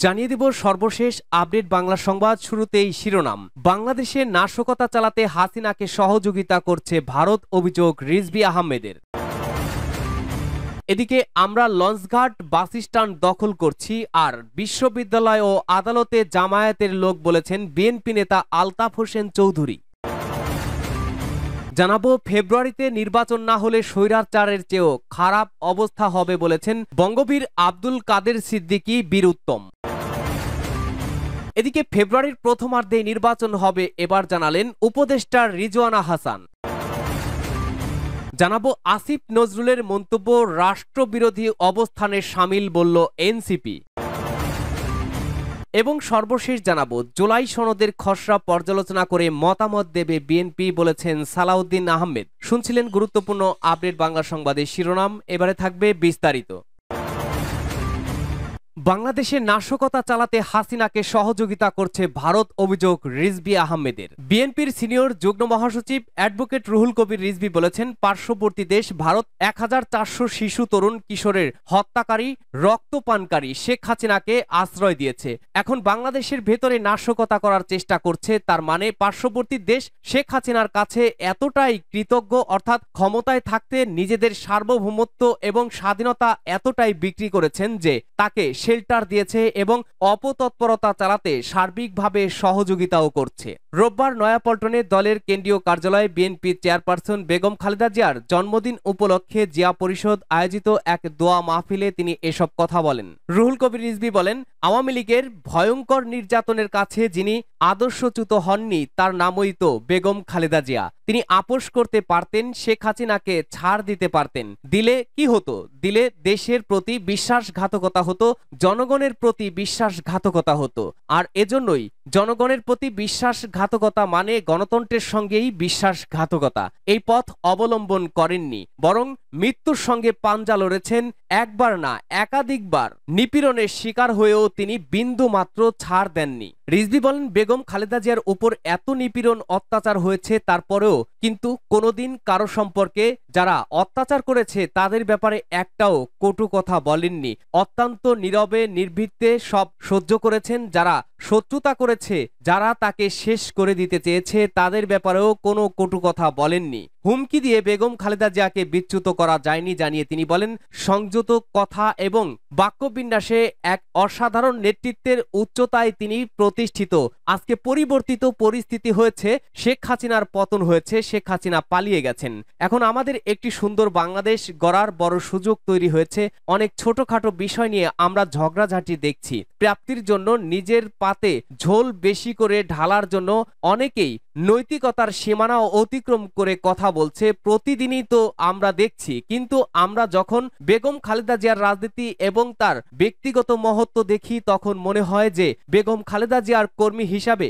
জানিয়ে দেব সর্বশেষ আপডেট বাংলা সংবাদ। শুরুতেই শিরোনাম। বাংলাদেশে নাশকতা চালাতে হাসিনাকে সহযোগিতা করছে ভারত, অভিযোগ রিজভী আহমেদের। এদিকে আমরা লঞ্চঘাট বাসস্ট্যান্ড দখল করছি, আর বিশ্ববিদ্যালয় ও আদালতে জামায়াতের লোক বলেছেন বিএনপি নেতা আলতাফ হোসেন চৌধুরী। জানাবো ফেব্রুয়ারিতে নির্বাচন না হলে স্বৈরাচারের চেয়েও খারাপ অবস্থা হবে বলেছেন বঙ্গবীর আব্দুল কাদের সিদ্দিকী বীর উত্তম। এদিকে ফেব্রুয়ারির প্রথমার্ধে নির্বাচন হবে এবার জানালেন উপদেষ্টা রিজওয়ানা হাসান। জানাবো আসিফ নজরুলের মন্তব্য রাষ্ট্রবিরোধী অবস্থানে শামিল বলল এনসিপি। এবং সর্বশেষ জানাবো জুলাই সনদের খসড়া পর্যালোচনা করে মতামত দেবে বিএনপি বলেছেন সালাউদ্দিন আহমেদ। শুনছিলেন গুরুত্বপূর্ণ আপডেট বাংলা সংবাদের শিরোনাম, এবারে থাকবে বিস্তারিত। বাংলাদেশে নাশকতা চালাতে হাসিনাকে সহযোগিতা করছে ভারত, অভিযোগ রিজভী আহমেদের। বিএনপির সিনিয়র যুগ্ম মহাসচিব অ্যাডভোকেট রুহুল কবির রিজভী বলেছেন পার্শ্ববর্তী দেশ ভারত 1400 শিশু তরুণ কিশোরের হত্যাকারী রক্তপানকারী শেখ হাসিনাকে আশ্রয় দিয়েছে। এখন বাংলাদেশের ভেতরে নাশকতা করার চেষ্টা করছে। তার মানে পার্শ্ববর্তী দেশ শেখ হাসিনার কাছে এতটাই কৃতজ্ঞ, অর্থাৎ ক্ষমতায় থাকতে নিজেদের সার্বভৌমত্ব এবং স্বাধীনতা এতটাই বিক্রি করেছেন যে তাকে শেল্টার দিয়েছে এবং অপতৎপরতা চালাতে সার্বিকভাবে সহযোগিতাও করছে। রোববার নয়াপল্টনে দলের কেন্দ্রীয় কার্যালয়ে বিএনপির চেয়ারপারসন বেগম খালেদা জিয়ার জন্মদিন উপলক্ষে জিয়া পরিষদ আয়োজিত এক দোয়া মাহফিলে তিনি এসব কথা বলেন। রুহুল কবির রিজভী বলেন, আওয়ামী লীগের ভয়ঙ্কর নির্যাতনের কাছে যিনি আদর্শচ্যুত হননি তার নামই তো বেগম খালেদা জিয়া। তিনি আপোষ করতে পারতেন, শেখ হাসিনাকে ছাড় দিতে পারতেন। দিলে কি হতো? দিলে দেশের প্রতি বিশ্বাসঘাতকতা হতো, জনগণের প্রতি বিশ্বাসঘাতকতা হতো। আর এজন্যই জনগণের প্রতি বিশ্বাসঘাতকতা মানে গণতন্ত্রের সঙ্গেই বিশ্বাসঘাতকতা। এই পথ অবলম্বন করেননি, বরং মৃত্যুর সঙ্গে পাঞ্জা লড়েছেন। একবার না একাধিকবার নিপীড়নের শিকার হয়েও তিনি বিন্দু মাত্র ছাড় দেননি। রিজভী বলেন, বেগম খালেদা জিয়ার উপর এত নিপীড়ন অত্যাচার হয়েছে, তারপরেও কিন্তু কোনোদিন কারো সম্পর্কে যারা অত্যাচার করেছে তাদের ব্যাপারে একটাও কটু কথা বলেননি। অত্যন্ত নীরবে নির্ভীকতে সব সহ্য করেছেন। যারা শত্রুতা করেছে, যারা তাকে শেষ করে দিতে চেয়েছে, তাদের ব্যাপারেও কোনো কটু কথা বলেননি। হুমকি দিয়ে বেগম খালেদা জিয়াকে বিচ্যুত করা যায়নি জানিয়ে তিনি বলেন, সংযত কথা এবং বাক্যবিন্যাসে এক অসাধারণ নেতৃত্বের উচ্চতায় তিনি প্রতিষ্ঠিত। আজকে পরিবর্তিত পরিস্থিতি হয়েছে, শেখ হাসিনার পতন হয়েছে, শেখ হাসিনা পালিয়ে গেছেন। এখন আমাদের একটি সুন্দর বাংলাদেশ গড়ার বড় সুযোগ তৈরি হয়েছে। অনেক ছোটখাটো বিষয় নিয়ে আমরা ঝগড়াঝাঁটি দেখছি। প্রাপ্তির জন্য নিজের পাতে ঝোল বেশি করে ঢালার জন্য অনেকেই নৈতিকতার সীমানা অতিক্রম করে কথা বলছে। প্রতিদিনই তো আমরা দেখছি। কিন্তু আমরা যখন বেগম খালেদা জিয়ার রাজনীতি এবং তার ব্যক্তিগত মহত্ব দেখি, তখন মনে হয় যে বেগম খালেদা জিয়ার কর্মী হিসাবে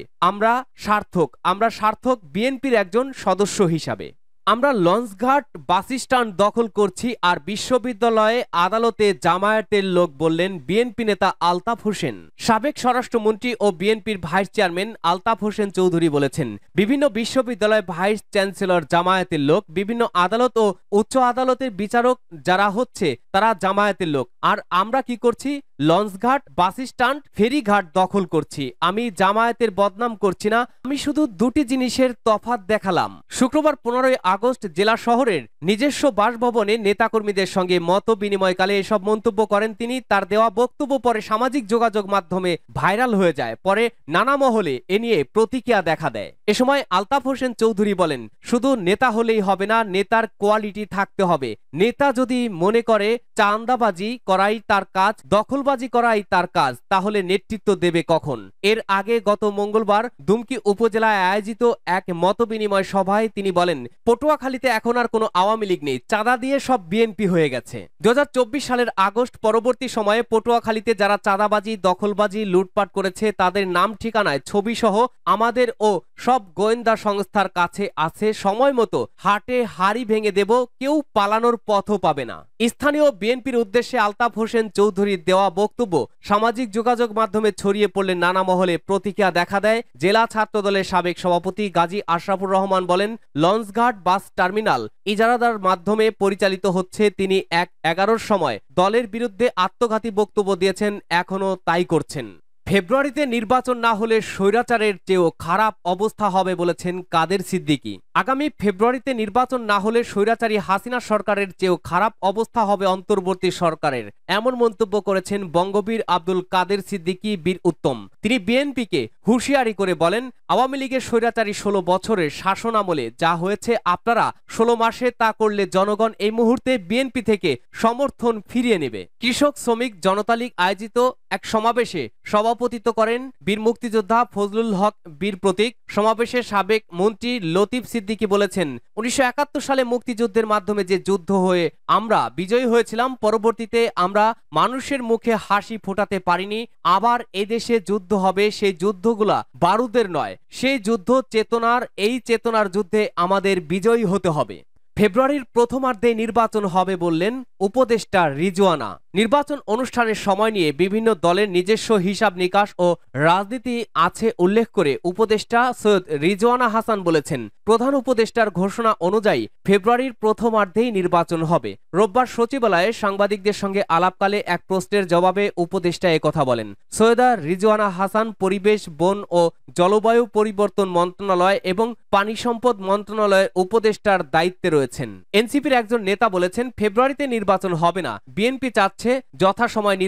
আমরা সার্থক বিএনপির একজন সদস্য হিসাবে। আমরা লঞ্চঘাট বাসস্ট্যান্ড দখল করছি, আর বিশ্ববিদ্যালয়ে আদালতে জামায়াতের লোক বললেন বিএনপি নেতা আলতাফ হোসেন। সাবেক স্বরাষ্ট্রমন্ত্রী ও বিএনপির ভাইস চেয়ারম্যান আলতাফ হোসেন চৌধুরী বলেছেন, বিভিন্ন বিশ্ববিদ্যালয় ভাইস চ্যান্সেলর জামায়াতের লোক, বিভিন্ন আদালত ও উচ্চ আদালতের বিচারক যারা হচ্ছে তারা জামায়াতের লোক। আর আমরা কি করছি? লঞ্চঘাট বাসস্ট্যান্ড ফেরিঘাট দখল করছি। আমি জামায়াতের বদনাম করছি না, আমি শুধু দুটি জিনিসের তফাৎ দেখালাম। শুক্রবার 15 আগস্ট জেলা শহরের নিজস্ব বাসভবনে নেতাকর্মীদের সঙ্গে মত বিনিময়কালে এসব মন্তব্য করেন তিনি। তার দেওয়া বক্তব্য পরে সামাজিক যোগাযোগ মাধ্যমে ভাইরাল হয়ে যায়। পরে নানা মহলে এ নিয়ে প্রতিক্রিয়া দেখা দেয়। এ সময় আলতাফ হোসেন চৌধুরী বলেন, শুধু নেতা হলেই হবে না, নেতার কোয়ালিটি থাকতে হবে। নেতা যদি মনে করে চাঁদাবাজি করাই তার কাজ, দখলবাজি করাই তার কাজ, তাহলে নেতৃত্ব দেবে কখন? এর আগে গত মঙ্গলবার দুমকি উপজেলায় আয়োজিত এক মতবিনিময় সভায় তিনি বলেন, পটুয়াখালীতে এখন আর কোনো আওয়ামী লীগ নেই, চাঁদা দিয়ে সব বিএনপি হয়ে গেছে। 2024 সালের আগস্ট পরবর্তী সময়ে পটুয়াখালীতে যারা চাঁদাবাজি, দখলবাজি, লুটপাট করেছে তাদের নাম ঠিকানায় ছবি সহ আমাদের ও সব গোয়েন্দা সংস্থার কাছে আছে। সময় মতো হাটে হাড়ি ভেঙে দেব, কেউ পালানোর পথও পাবে না। স্থানীয় বিএনপির উদ্দেশ্যে আলতাফ হোসেন চৌধুরীর দেওয়া বক্তব্য সামাজিক যোগাযোগ মাধ্যমে ছড়িয়ে পড়লে নানা মহলে প্রতিক্রিয়া দেখা দেয়। জেলা ছাত্রদলের সাবেক সভাপতি গাজী আশরাফুর রহমান বলেন, লঞ্চঘাট বাস টার্মিনাল ইজারাদার মাধ্যমে পরিচালিত হচ্ছে। তিনি 11টার সময় দলের বিরুদ্ধে আত্মঘাতী বক্তব্য দিয়েছেন, এখনো তাই করছেন। ফেব্রুয়ারিতে নির্বাচন না হলে স্বৈরাচারের চেয়েও খারাপ অবস্থা হবে বলেছেন কাদের সিদ্দিকী। আগামী ফেব্রুয়ারিতে নির্বাচন না হলে স্বৈরাচারী হাসিনা সরকারের চেয়েও খারাপ অবস্থা হবে অন্তর্বর্তী সরকারের, এমন মন্তব্য করেছেন বঙ্গবীর আব্দুল কাদের সিদ্দিকী বীর উত্তম। তিনি বিএনপিকে হুঁশিয়ারি করে বলেন, আওয়ামী লীগের স্বৈরাচারী 16 বছরের শাসন আমলে যা হয়েছে আপনারা 16 মাসে তা করলে জনগণ এই মুহূর্তে বিএনপি থেকে সমর্থন ফিরিয়ে নেবে। কৃষক শ্রমিক জনতা লীগ আয়োজিত এক সমাবেশে সভাপতিত্ব করেন বীর মুক্তিযোদ্ধা ফজলুল হক বীর প্রতীক। সমাবেশে সাবেক মন্ত্রী লতিফ সিদ্দিকী বলেছেন, 1971 সালে মুক্তিযুদ্ধের মাধ্যমে যে যুদ্ধ হয়ে আমরা বিজয়ী হয়েছিলাম, পরবর্তীতে আমরা মানুষের মুখে হাসি ফোটাতে পারিনি। আবার এদেশে যুদ্ধ হবে, সেই যুদ্ধগুলা বারুদের নয়, সেই যুদ্ধ চেতনার। এই চেতনার যুদ্ধে আমাদের বিজয়ী হতে হবে। ফেব্রুয়ারির প্রথমার্ধে নির্বাচন হবে বললেন উপদেষ্টা রিজওয়ানা। নির্বাচন অনুষ্ঠানের সময় নিয়ে বিভিন্ন দলের নিজস্ব হিসাব নিকাশ ও রাজনীতি আছে উল্লেখ করে উপদেষ্টা সৈয়দ রিজওয়ানা হাসান বলেছেন, প্রধান উপদেষ্টার ঘোষণা অনুযায়ী ফেব্রুয়ারির প্রথমার্ধেই নির্বাচন হবে। রোববার সচিবালয়ে সাংবাদিকদের সঙ্গে আলাপকালে এক প্রশ্নের জবাবে উপদেষ্টা একথা বলেন। সৈয়দা রিজওয়ানা হাসান পরিবেশ, বন ও জলবায়ু পরিবর্তন মন্ত্রণালয় এবং পানি সম্পদ মন্ত্রণালয়ের উপদেষ্টার দায়িত্বে রয়েছেন। এনসিপির একজন নেতা বলেছেন, ফেব্রুয়ারিতে নির্বাচন হবে না, বিএনপি চাচ্ছে যথাসময়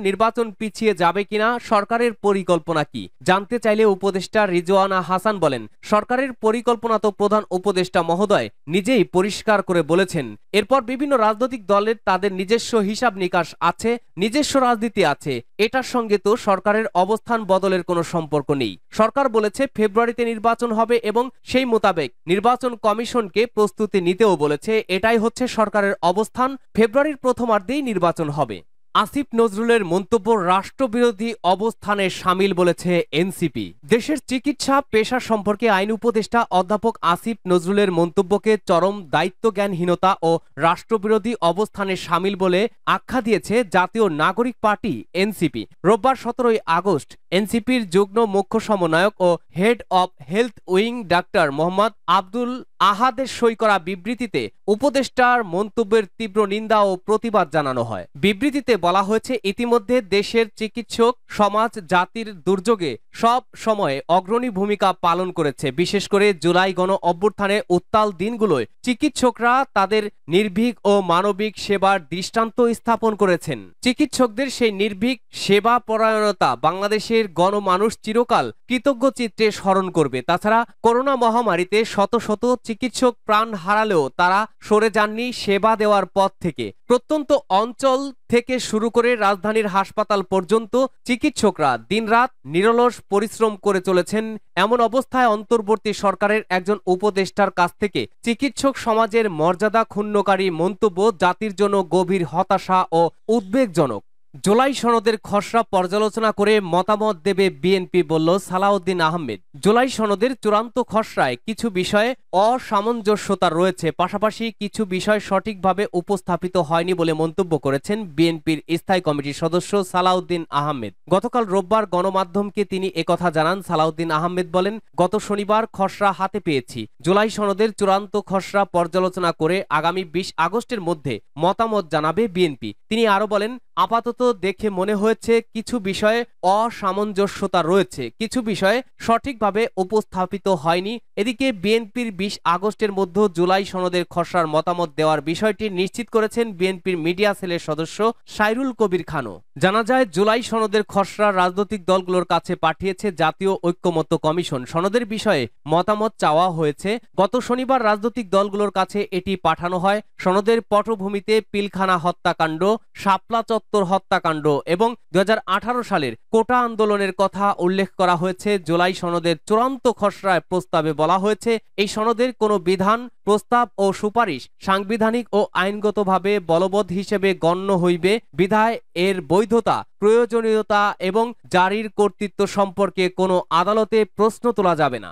নির্বাচন পিছিয়ে যাবে কিনা, সরকারের পরিকল্পনা কি জানতে চাইলে উপদেষ্টা রিজওয়ানা হাসান বলেন, সরকারের পরিকল্পনা তো প্রধান উপদেষ্টা মহোদয় নিজেই পরিষ্কার করে বলেছেন। এরপর বিভিন্ন রাজনৈতিক দলের তাদের নিজস্ব হিসাব নিকাশ আছে, নিজস্ব রাজনীতি আছে, এটার সঙ্গে তো সরকারের অবস্থান বদলের কোনো সম্পর্ক নেই। সরকার বলেছে ফেব্রুয়ারিতে নির্বাচন হবে এবং সেই মোতাবেক নির্বাচন কমিশনকে প্রস্তুতি নিতেও বলেছে। এটাই হচ্ছে সরকারের অবস্থান, ফেব্রুয়ারির প্রথমার্ধেই নির্বাচন হবে। আসিফ নজরুলের মন্তব্য রাষ্ট্রবিরোধী অবস্থানে সামিল বলেছে এনসিপি। দেশের চিকিৎসা পেশা সম্পর্কে আইন উপদেষ্টা অধ্যাপক আসিফ নজরুলের মন্তব্যকে চরম দায়িত্বজ্ঞানহীনতা ও রাষ্ট্রবিরোধী অবস্থানে সামিল বলে আখ্যা দিয়েছে জাতীয় নাগরিক পার্টি এনসিপি। রোববার 17 আগস্ট এনসিপির যুগ্ম মুখ্য সমন্বয়ক ও head of health wing doctor Mohammad Abdul আহাদের সই করা বিবৃতিতে উপদেষ্টার মন্তব্যের তীব্র নিন্দা ও প্রতিবাদ জানানো হয়। বিবৃতিতে বলা হয়েছে, ইতিমধ্যে দেশের চিকিৎসক সমাজ জাতির দুর্যোগে সব সময়ে অগ্রণী ভূমিকা পালন করেছে। বিশেষ করে জুলাই গণ অভ্যুত্থানের উত্তাল দিনগুলোয় চিকিৎসকরা তাদের নির্ভীক ও মানবিক সেবার দৃষ্টান্ত স্থাপন করেছেন। চিকিৎসকদের সেই নির্ভীক সেবা পরায়ণতা বাংলাদেশের গণমানুষ চিরকাল কৃতজ্ঞ চিত্রে স্মরণ করবে। তাছাড়া করোনা মহামারীতে শত শত চিকিৎসক প্রাণ হারালেও তারা সরে যাননি সেবা দেওয়ার পথ থেকে। প্রত্যন্ত অঞ্চল থেকে শুরু করে রাজধানীর হাসপাতাল পর্যন্ত চিকিৎসকরা দিনরাত নিরলস পরিশ্রম করে চলেছেন। এমন অবস্থায় অন্তর্বর্তী সরকারের একজন উপদেষ্টার কাছ থেকে চিকিৎসক সমাজের মর্যাদা ক্ষুণ্ণকারী মন্তব্য জাতির জন্য গভীর হতাশা ও উদ্বেগজনক। জুলাই সনদের খসড়া পর্যালোচনা করে মতামত দেবে বিএনপি, বলল সালাউদ্দিন আহমেদ। জুলাই সনদের চূড়ান্ত খসড়ায় কিছু বিষয়ে অসামঞ্জস্যতা রয়েছে, পাশাপাশি কিছু বিষয় সঠিকভাবে উপস্থাপিত হয়নি বলে মন্তব্য করেছেন বিএনপির স্থায়ী কমিটির সদস্য সালাউদ্দিন আহমেদ। গতকাল রোববার গণমাধ্যমকে তিনি একথা জানান। সালাউদ্দিন আহমেদ বলেন, গত শনিবার খসড়া হাতে পেয়েছি। জুলাই সনদের চূড়ান্ত খসড়া পর্যালোচনা করে আগামী 20 আগস্টের মধ্যে মতামত জানাবে বিএনপি। তিনি আরো বলেন, আপাতত দেখে মনে হয়েছে কিছু বিষয়ে অসামঞ্জস্যতা রয়েছে, কিছু বিষয়ে সঠিকভাবে উপস্থাপিত হয়নি। এদিকে বিএনপির 20 আগস্টের মধ্যে জুলাই সনদের খসড়ার মতামত দেওয়ার বিষয়টি নিশ্চিত করেছেন বিএনপির মিডিয়া সেলের সদস্য সাইরুল কবির খানও। জানা যায়, জুলাই সনদের খসড়া রাজনৈতিক দলগুলোর কাছে পাঠিয়েছে জাতীয় ঐক্যমত্য কমিশন। সনদের বিষয়ে মতামত চাওয়া হয়েছে। গত শনিবার রাজনৈতিক দলগুলোর কাছে এটি পাঠানো হয়। সনদের পটভূমিতে পিলখানা হত্যাকাণ্ড, শাপলা চত্বর হত্যাকাণ্ড এবং 2018 সালের কোটা আন্দোলনের কথা উল্লেখ করা হয়েছে। জুলাই সনদের চূড়ান্ত খসড়ায় প্রস্তাবে বলা হয়েছে, এই সনদের কোনো বিধান, প্রস্তাব ও সুপারিশ সাংবিধানিক ও আইনগতভাবে বলবৎ হিসেবে গণ্য হইবে বিধায় এর বৈধতা, প্রয়োজনীয়তা এবং জারির কর্তৃত্ব সম্পর্কে কোনো আদালতে প্রশ্ন তোলা যাবে না।